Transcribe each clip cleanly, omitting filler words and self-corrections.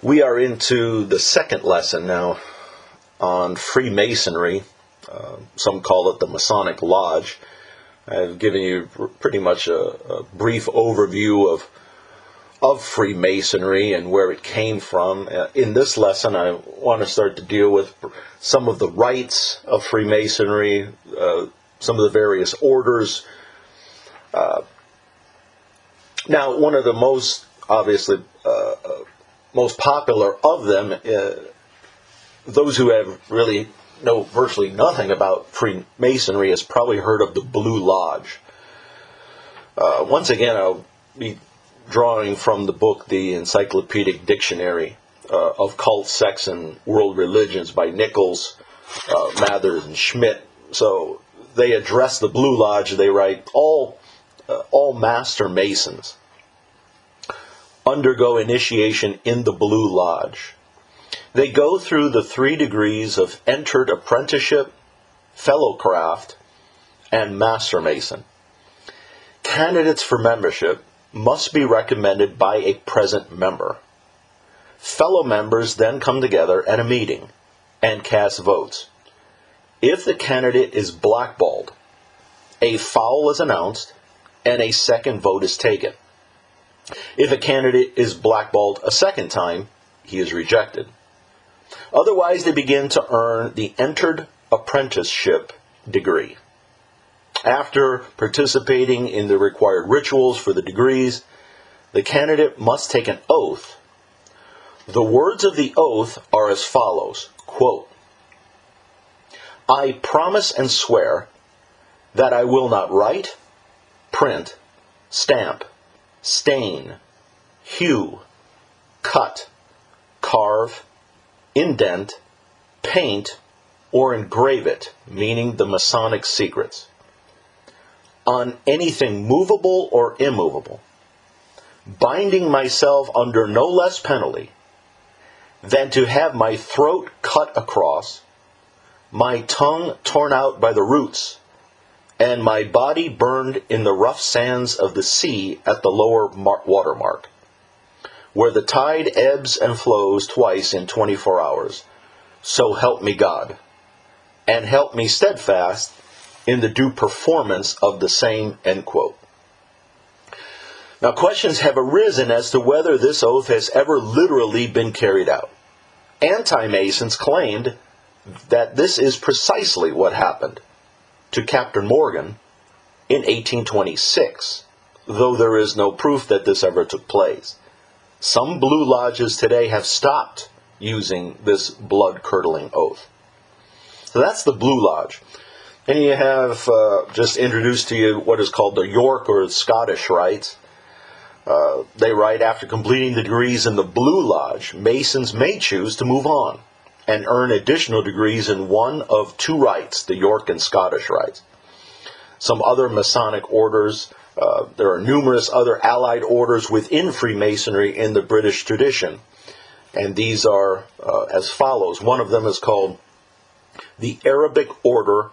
We are into the second lesson now on Freemasonry. Some call it the Masonic Lodge. I've given you pretty much a brief overview of Freemasonry and where it came from. In this lesson, I want to start to deal with some of the rites of Freemasonry, some of the various orders. Now, one of the most, obviously, most popular of them, those who have really know virtually nothing about Freemasonry has probably heard of the Blue Lodge. Once again, I'll be drawing from the book, The Encyclopedic Dictionary of Cult, Sects, and World Religions by Nichols, Mathers, and Schmidt. So they address the Blue Lodge. They write, all Master Masons undergo initiation in the Blue Lodge. They go through the 3 degrees of entered apprenticeship, fellowcraft, and master mason. Candidates for membership must be recommended by a present member. Fellow members then come together at a meeting and cast votes. If the candidate is blackballed, a foul is announced and a second vote is taken. If a candidate is blackballed a second time, he is rejected. Otherwise, they begin to earn the entered apprenticeship degree. After participating in the required rituals for the degrees, the candidate must take an oath. The words of the oath are as follows, quote, "I promise and swear that I will not write, print, stamp, stain, hew, cut, carve, indent, paint, or engrave it," meaning the Masonic secrets, "on anything movable or immovable, binding myself under no less penalty than to have my throat cut across, my tongue torn out by the roots, and my body burned in the rough sands of the sea at the lower water mark, where the tide ebbs and flows twice in 24 hours. So help me God, and help me steadfast in the due performance of the same," end quote. Now, questions have arisen as to whether this oath has ever literally been carried out. Anti-Masons claimed that this is precisely what happened to Captain Morgan in 1826, though there is no proof that this ever took place. Some Blue Lodges today have stopped using this blood-curdling oath. So that's the Blue Lodge. And you have just introduced to you what is called the York or Scottish rites. They write, after completing the degrees in the Blue Lodge, Masons may choose to move on and earn additional degrees in one of 2 rites, the York and Scottish rites. Some other Masonic orders, there are numerous other allied orders within Freemasonry in the British tradition. And these are as follows. One of them is called the Arabic Order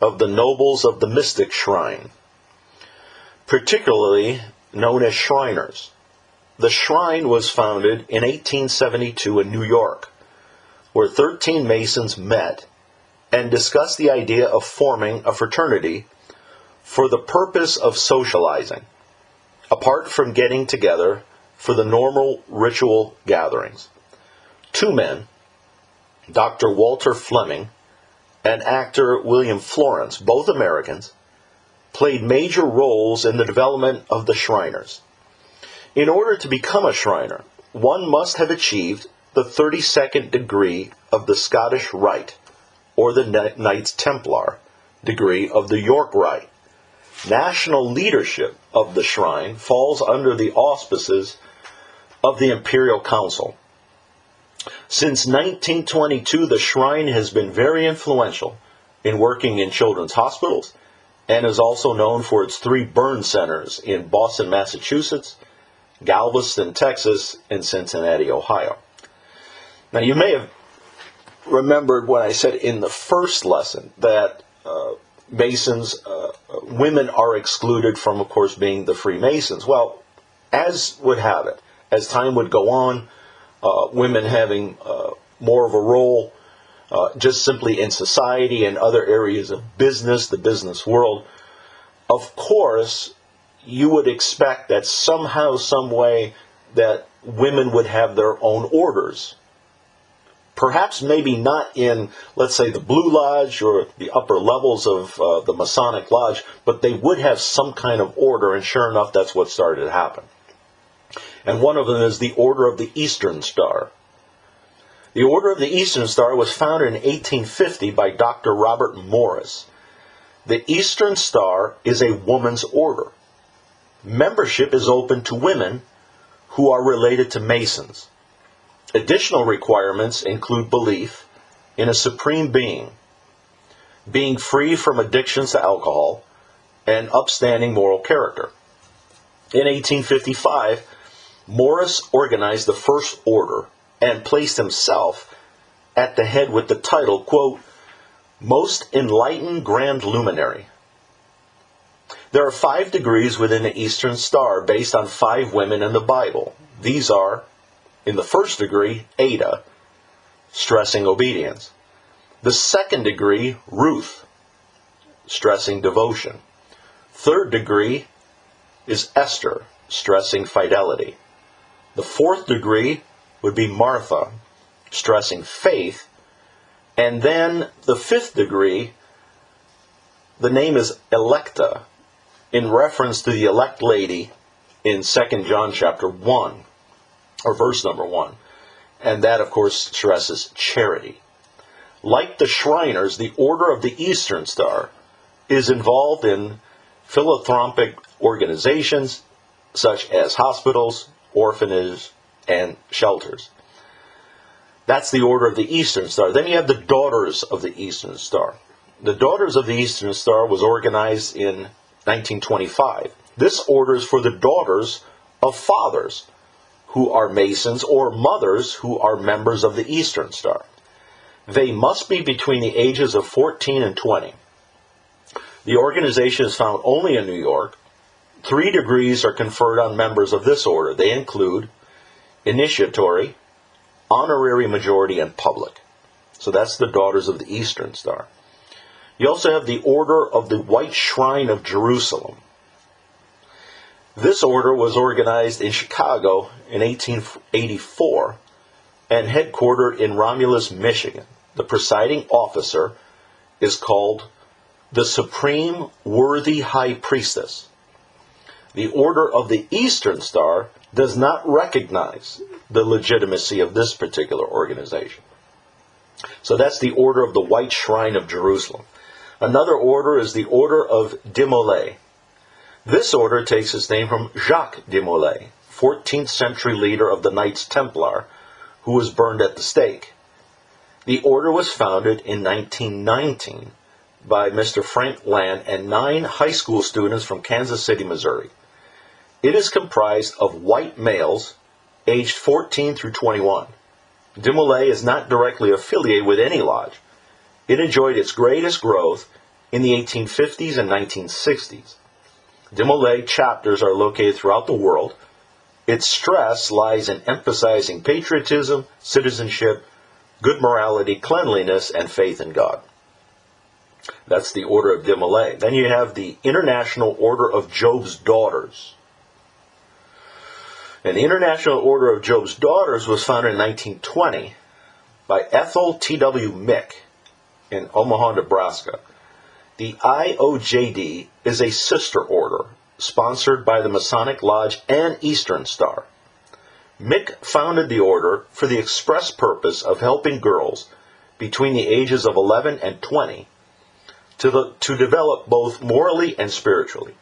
of the Nobles of the Mystic Shrine, particularly known as Shriners. The shrine was founded in 1872 in New York, where 13 Masons met and discussed the idea of forming a fraternity for the purpose of socializing, apart from getting together for the normal ritual gatherings. 2 men, Dr. Walter Fleming and actor William Florence, both Americans, played major roles in the development of the Shriners. In order to become a Shriner, one must have achieved the 32nd degree of the Scottish Rite, or the Knights Templar degree of the York Rite. National leadership of the shrine falls under the auspices of the Imperial Council. Since 1922, the shrine has been very influential in working in children's hospitals and is also known for its 3 burn centers in Boston, Massachusetts, Galveston, Texas, and Cincinnati, Ohio. Now, you may have remembered when I said in the first lesson that Masons, women are excluded from, of course, being the Freemasons. Well, as would have it, as time would go on, women having more of a role just simply in society and other areas of business, the business world. Of course, you would expect that somehow, some way, that women would have their own orders. Perhaps maybe not in, let's say, the Blue Lodge or the upper levels of the Masonic Lodge, but they would have some kind of order, and sure enough, that's what started to happen. And one of them is the Order of the Eastern Star. The Order of the Eastern Star was founded in 1850 by Dr. Robert Morris. The Eastern Star is a woman's order. Membership is open to women who are related to Masons. Additional requirements include belief in a supreme being free from addictions to alcohol, and upstanding moral character. In 1855, Morris organized the first order and placed himself at the head with the title, quote, Most Enlightened Grand Luminary. There are 5 degrees within the Eastern Star based on 5 women in the Bible. These are, in the first degree, Ada, stressing obedience. The second degree, Ruth, stressing devotion. Third degree is Esther, stressing fidelity. The fourth degree would be Martha, stressing faith. And then the fifth degree, the name is Electa, in reference to the elect lady in 2 John chapter 1, or verse number 1. And that, of course, stresses charity. Like the Shriners, the Order of the Eastern Star is involved in philanthropic organizations such as hospitals, orphanages, and shelters. That's the Order of the Eastern Star. Then you have the Daughters of the Eastern Star. The Daughters of the Eastern Star was organized in 1925. This order is for the daughters of fathers who are Masons or mothers who are members of the Eastern Star. They must be between the ages of 14 and 20. The organization is found only in New York. 3 degrees are conferred on members of this order. They include initiatory, honorary majority, and public. So that's the Daughters of the Eastern Star. You also have the Order of the White Shrine of Jerusalem. This order was organized in Chicago in 1884 and headquartered in Romulus, Michigan. The presiding officer is called the Supreme Worthy High Priestess. The Order of the Eastern Star does not recognize the legitimacy of this particular organization. So that's the Order of the White Shrine of Jerusalem. Another order is the Order of de Molay. This order takes its name from Jacques de Molay, 14th century leader of the Knights Templar, who was burned at the stake. The order was founded in 1919 by Mr. Frank Land and 9 high school students from Kansas City, Missouri. It is comprised of white males aged 14 through 21. De Molay is not directly affiliated with any lodge. It enjoyed its greatest growth in the 1850s and 1960s. De Molay chapters are located throughout the world. Its stress lies in emphasizing patriotism, citizenship, good morality, cleanliness, and faith in God. That's the Order of de Molay. Then you have the International Order of Job's Daughters. And the International Order of Job's Daughters was founded in 1920 by Ethel T.W. Mick in Omaha, Nebraska. The IOJD is a sister order sponsored by the Masonic Lodge and Eastern Star. Mick founded the order for the express purpose of helping girls between the ages of 11 and 20 to develop both morally and spiritually.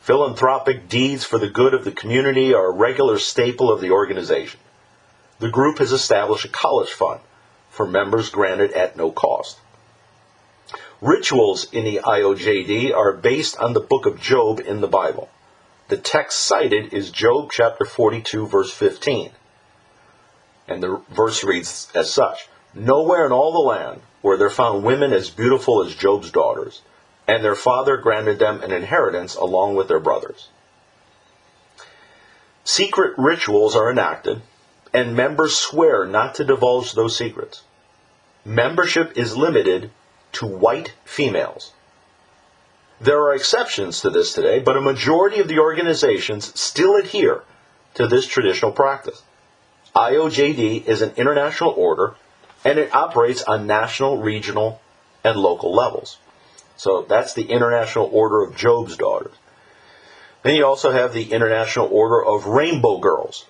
Philanthropic deeds for the good of the community are a regular staple of the organization. The group has established a college fund for members granted at no cost. Rituals in the IOJD are based on the book of Job in the Bible. The text cited is Job chapter 42, verse 15. And the verse reads as such, Nowhere in all the land were there found women as beautiful as Job's daughters, and their father granted them an inheritance along with their brothers. Secret rituals are enacted, and members swear not to divulge those secrets. Membership is limited to white females. There are exceptions to this today, but a majority of the organizations still adhere to this traditional practice. IOJD is an international order, and it operates on national, regional, and local levels. So that's the International Order of Job's Daughters. Then you also have the International Order of Rainbow Girls.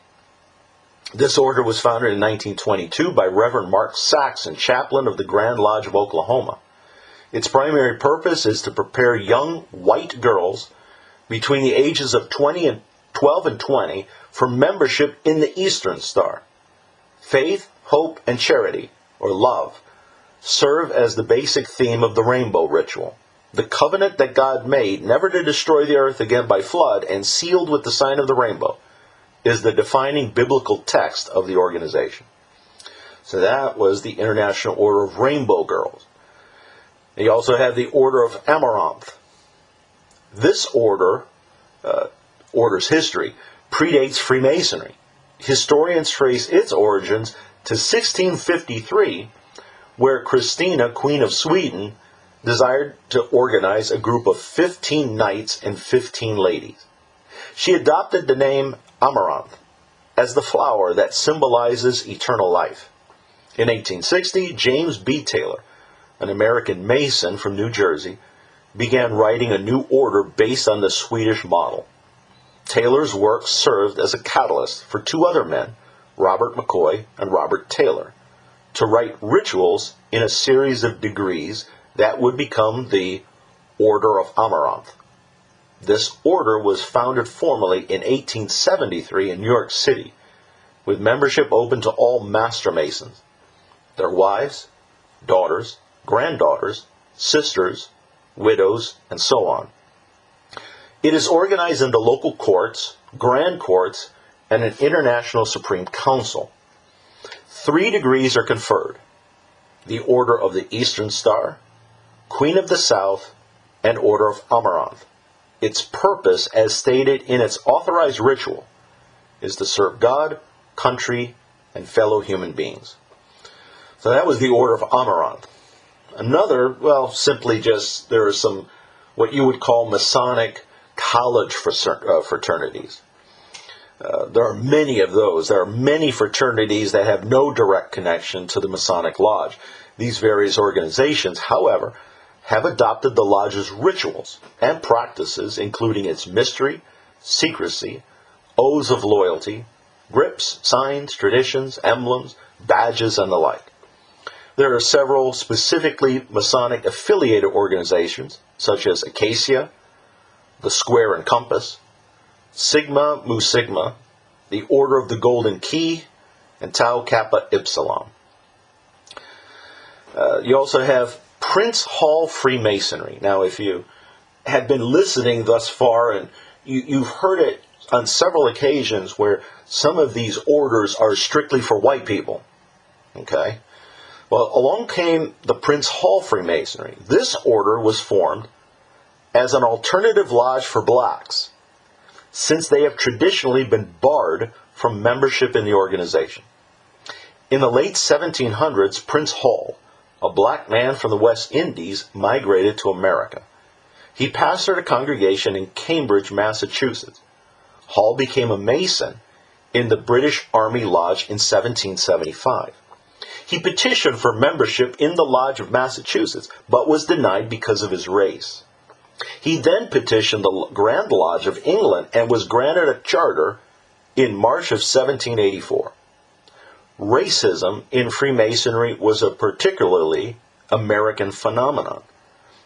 This order was founded in 1922 by Reverend Mark Saxon, chaplain of the Grand Lodge of Oklahoma. Its primary purpose is to prepare young white girls between the ages of 12 and 20 for membership in the Eastern Star. Faith, hope, and charity, or love, serve as the basic theme of the rainbow ritual. The covenant that God made never to destroy the earth again by flood and sealed with the sign of the rainbow is the defining biblical text of the organization. So that was the International Order of Rainbow Girls. You also have the Order of Amaranth. This order's history predates Freemasonry. Historians trace its origins to 1653, where Christina, Queen of Sweden, desired to organize a group of 15 knights and 15 ladies. She adopted the name Amaranth as the flower that symbolizes eternal life. In 1860, James B. Taylor, an American Mason from New Jersey, began writing a new order based on the Swedish model. Taylor's work served as a catalyst for two other men, Robert McCoy and Robert Taylor, to write rituals in a series of degrees that would become the Order of Amaranth. This order was founded formally in 1873 in New York City, with membership open to all Master Masons, their wives, daughters, granddaughters, sisters, widows, and so on. It is organized into local courts, grand courts, and an international Supreme Council. 3 degrees are conferred: the Order of the Eastern Star, Queen of the South, and Order of Amaranth. Its purpose, as stated in its authorized ritual, is to serve God, country, and fellow human beings. So that was the Order of Amaranth. Another, well, simply just, there are some, what you would call Masonic college fraternities. There are many of those. There are many fraternities that have no direct connection to the Masonic Lodge. These various organizations, however, have adopted the Lodge's rituals and practices, including its mystery, secrecy, oaths of loyalty, grips, signs, traditions, emblems, badges, and the like. There are several specifically Masonic affiliated organizations, such as Acacia, the Square and Compass, Sigma Mu Sigma, the Order of the Golden Key, and Tau Kappa Ipsilon. You also have Prince Hall Freemasonry. Now, if you had been listening thus far, and you've heard it on several occasions where some of these orders are strictly for white people. Okay? Well, along came the Prince Hall Freemasonry. This order was formed as an alternative lodge for blacks, since they have traditionally been barred from membership in the organization. In the late 1700s, Prince Hall, a black man from the West Indies, migrated to America. He pastored a congregation in Cambridge, Massachusetts. Hall became a Mason in the British Army Lodge in 1775. He petitioned for membership in the Lodge of Massachusetts, but was denied because of his race. He then petitioned the Grand Lodge of England and was granted a charter in March of 1784. Racism in Freemasonry was a particularly American phenomenon,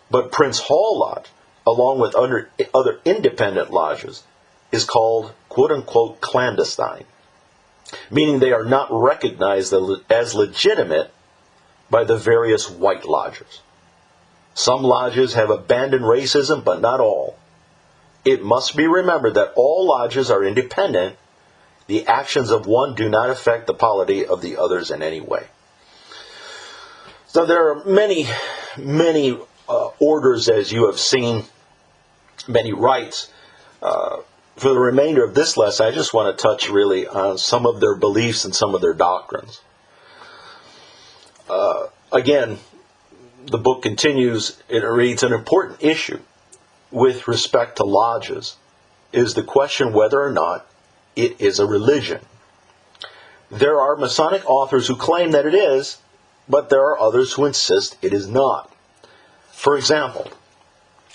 but Prince Hall Lodge, along with other independent lodges, is called, quote-unquote, clandestine, meaning they are not recognized as legitimate by the various white lodges. Some lodges have abandoned racism, but not all. It must be remembered that all lodges are independent. The actions of one do not affect the polity of the others in any way. So there are many orders, as you have seen, many rites. For the remainder of this lesson, I just want to touch really on some of their beliefs and some of their doctrines. Again, the book continues, it reads, an important issue with respect to lodges is the question whether or not it is a religion. There are Masonic authors who claim that it is, but there are others who insist it is not. For example,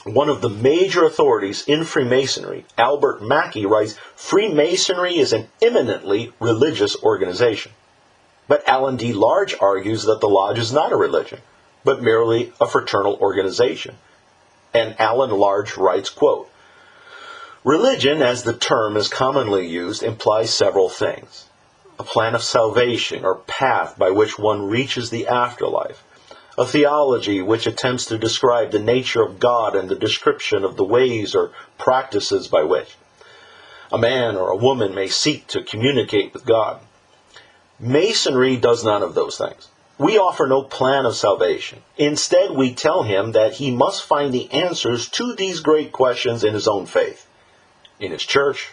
one of the major authorities in Freemasonry, Albert Mackey, writes, Freemasonry is an eminently religious organization. But Alan D. Large argues that the lodge is not a religion, but merely a fraternal organization. And Alan Large writes, quote, religion, as the term is commonly used, implies several things. A plan of salvation or path by which one reaches the afterlife. A theology which attempts to describe the nature of God and the description of the ways or practices by which a man or a woman may seek to communicate with God. Masonry does none of those things. We offer no plan of salvation. Instead, we tell him that he must find the answers to these great questions in his own faith, in his church,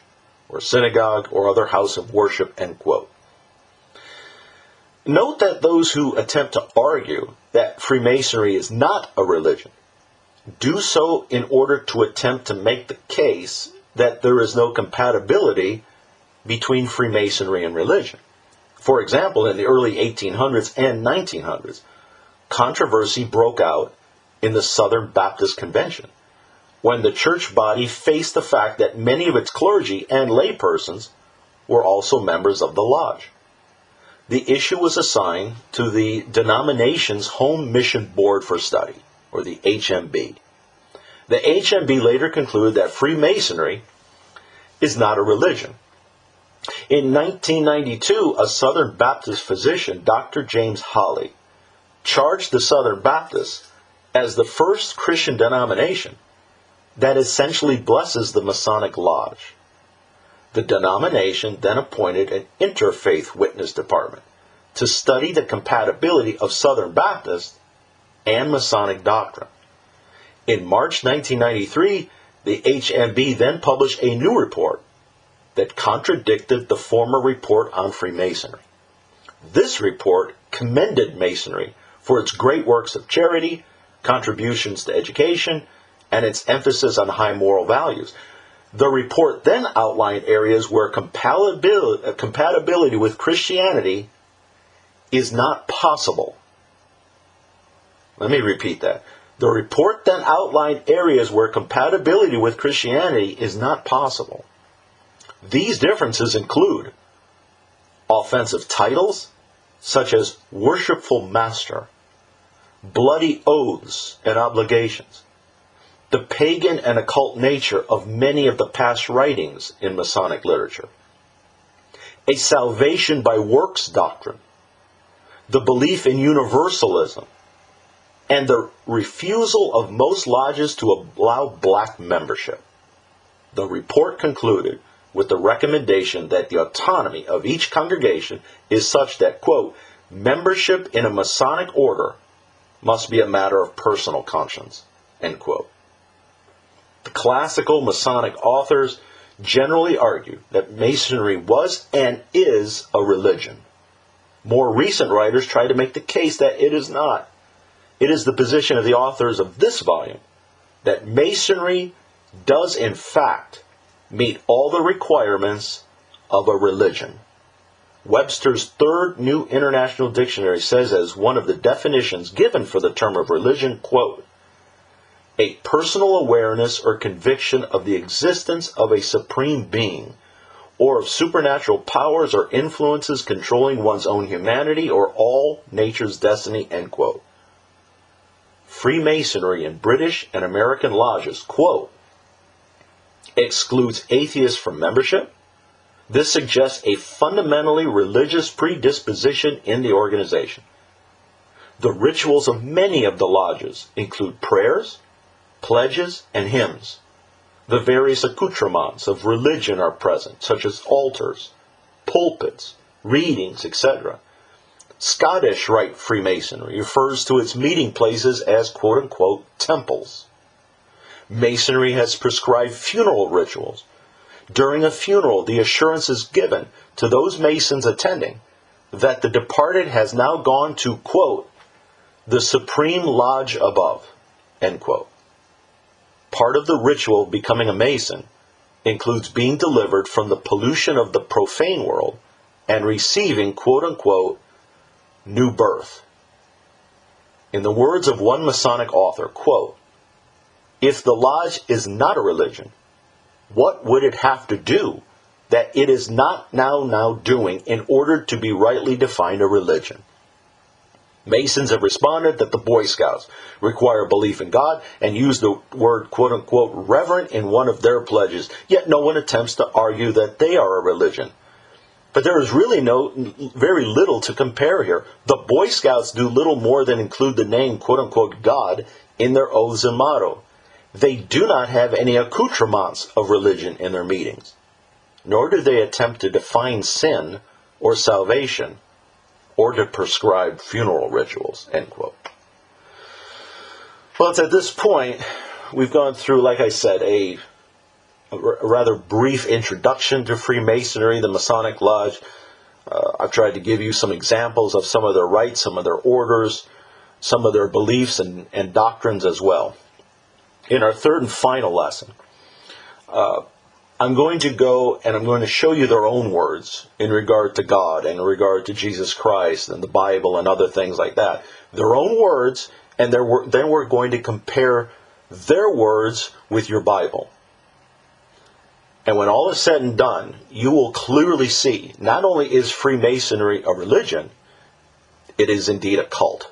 or synagogue, or other house of worship, end quote. Note that those who attempt to argue that Freemasonry is not a religion do so in order to attempt to make the case that there is no compatibility between Freemasonry and religion. For example, in the early 1800s and 1900s, controversy broke out in the Southern Baptist Convention when the church body faced the fact that many of its clergy and laypersons were also members of the lodge. The issue was assigned to the denomination's Home Mission Board for Study, or the HMB. The HMB later concluded that Freemasonry is not a religion. In 1992, a Southern Baptist physician, Dr. James Holly, charged the Southern Baptists as the first Christian denomination that essentially blesses the Masonic Lodge. The denomination then appointed an interfaith witness department to study the compatibility of Southern Baptist and Masonic doctrine. In March 1993, the HMB then published a new report that contradicted the former report on Freemasonry. This report commended Masonry for its great works of charity, contributions to education, and its emphasis on high moral values. The report then outlined areas where compatibility with Christianity is not possible. Let me repeat that. The report then outlined areas where compatibility with Christianity is not possible. These differences include offensive titles, such as worshipful master, bloody oaths and obligations, the pagan and occult nature of many of the past writings in Masonic literature, a salvation by works doctrine, the belief in universalism, and the refusal of most lodges to allow black membership. The report concluded with the recommendation that the autonomy of each congregation is such that, quote, membership in a Masonic order must be a matter of personal conscience, end quote. The classical Masonic authors generally argue that Masonry was and is a religion. More recent writers try to make the case that it is not. It is the position of the authors of this volume that Masonry does in fact meet all the requirements of a religion. Webster's Third New International Dictionary says as one of the definitions given for the term of religion, quote, a personal awareness or conviction of the existence of a supreme being, or of supernatural powers or influences controlling one's own humanity or all nature's destiny, end quote. Freemasonry in British and American lodges, quote, excludes atheists from membership. This suggests a fundamentally religious predisposition in the organization. The rituals of many of the lodges include prayers, pledges, and hymns. The various accoutrements of religion are present, such as altars, pulpits, readings, etc. Scottish Rite Freemasonry refers to its meeting places as quote-unquote temples. Masonry has prescribed funeral rituals, During a funeral, the assurance is given to those Masons attending that the departed has now gone to, quote, the Supreme Lodge above, end quote. Part of the ritual of becoming a Mason includes being delivered from the pollution of the profane world and receiving, quote unquote, new birth. In the words of one Masonic author, quote, if the lodge is not a religion, what would it have to do that it is not now doing in order to be rightly defined a religion? Masons have responded that the Boy Scouts require belief in God and use the word quote-unquote reverent in one of their pledges, yet no one attempts to argue that they are a religion. But there is really very little to compare here. The Boy Scouts do little more than include the name quote-unquote God in their oaths and motto. They do not have any accoutrements of religion in their meetings, nor do they attempt to define sin or salvation or to prescribe funeral rituals, end quote. Well, it's at this point, we've gone through, like I said, a rather brief introduction to Freemasonry, the Masonic Lodge. I've tried to give you some examples of some of their rites, some of their orders, some of their beliefs and doctrines as well. In our third and final lesson, I'm going to go and I'm going to show you their own words in regard to God and in regard to Jesus Christ and the Bible and other things like that. Their own words, and then we're going to compare their words with your Bible. And when all is said and done, you will clearly see not only is Freemasonry a religion, it is indeed a cult.